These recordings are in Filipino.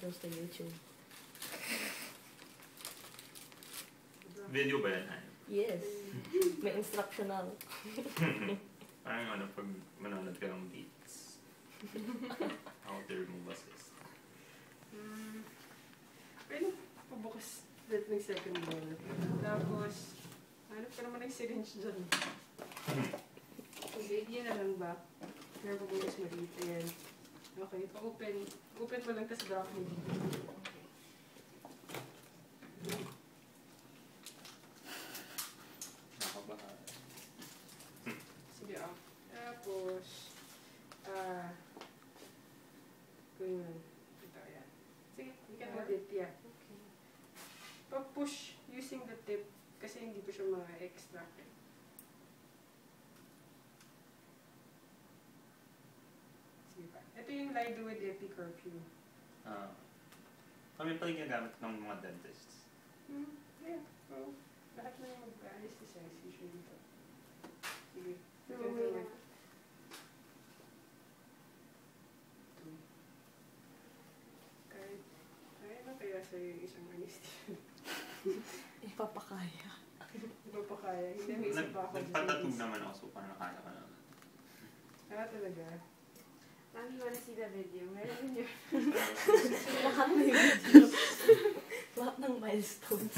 comes to YouTube. Video ba yan? Yes. May instructional. Parang ano, pag manonood ka ng beats. How to remove assist. Pwede pabukas ulit ng second ball. Tapos, hanap ka naman ng syringe dyan. Okay, yun na lang ba? Pero pabukas maliit. Ayan. Okay, pa-open. Open mo lang, tas drop mo dito. Nakabahan. Sige, tapos, gawin mo. Ito, ayan. Sige, you can hold it, yeah. Okay. Pag-push using the tip, kasi hindi ko siya ma-extract. Sige pa. Ito yung Lido with Epicurfew. Kami pala ginagamit ng mga dentists. Yeah. Well, lahat na yung mag-anesthesize usually dito. Sige. Kaya na kaya sa'yo yung isang anesthesia. Ipapakaya. Ipapakaya. Hindi, may isa pa ako. Nagpatatog naman ako, so parang nakaya ka naman. Talaga? Mami, you wanna see the video? Meron yun. Lahat ng video. Lahat ng milestones.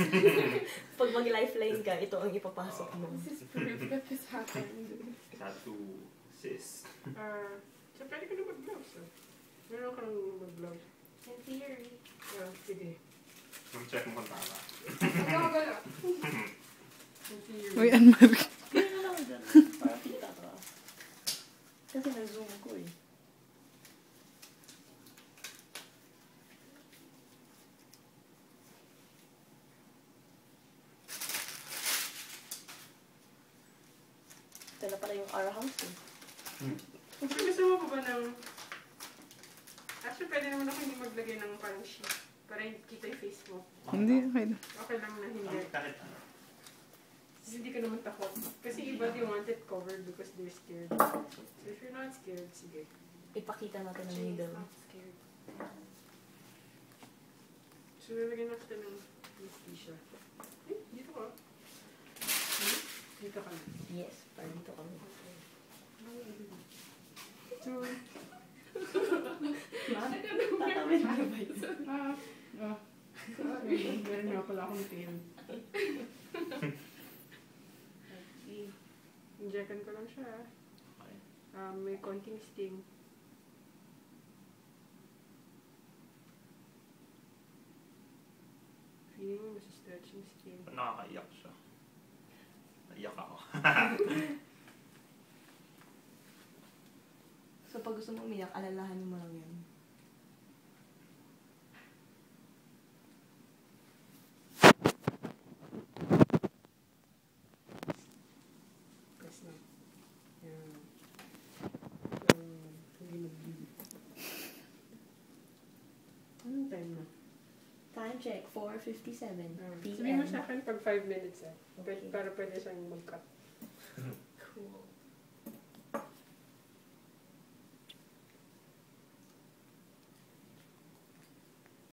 Pag mag-lifeline ka, ito ang ipapasok mo. This is proof that this happened. Tattoo, sis. So pwede ka na mag-gloves, Meron ka nang mag-gloves. In theory. Sige. Mag-check mo kung tama. Gala. In theory. Uy, Anne-Marie. Kaya na lang dyan. Para kita ka. Kasi na-zoom ko eh. Ito na pala yung our house eh. Kung gusto mo pa ba ng... Actually, pwede naman ako hindi maglagay ng parang sheet. Para hindi kita yung face mo. Hindi, okay na. Okay lang na hindi. Kahit ano. Hindi ka naman takot. Kasi iba they want it covered because they're scared. So if you're not scared, sige. Ipakita natin ang She's needle. not scared. So lalagyan na kita ng anesthesia. Dito ka. Dito ka na. Yes, para dito kami. Tatawin mo ba yun? Meron nga pala akong pain. Injectan ko lang siya. Okay. May konting sting. Feeling mo masistretch yung skin. Nakakaiyak siya. Naiyak ako. So pag gusto mo umiyak, alalahanin mo lang yan. Press na. Yan. Hindi mag-bleed. Anong time na? Time check, 4:57 Sabihin mo p.m. sa akin pag 5 minutes Para pwede siyang mag-cut. Cool.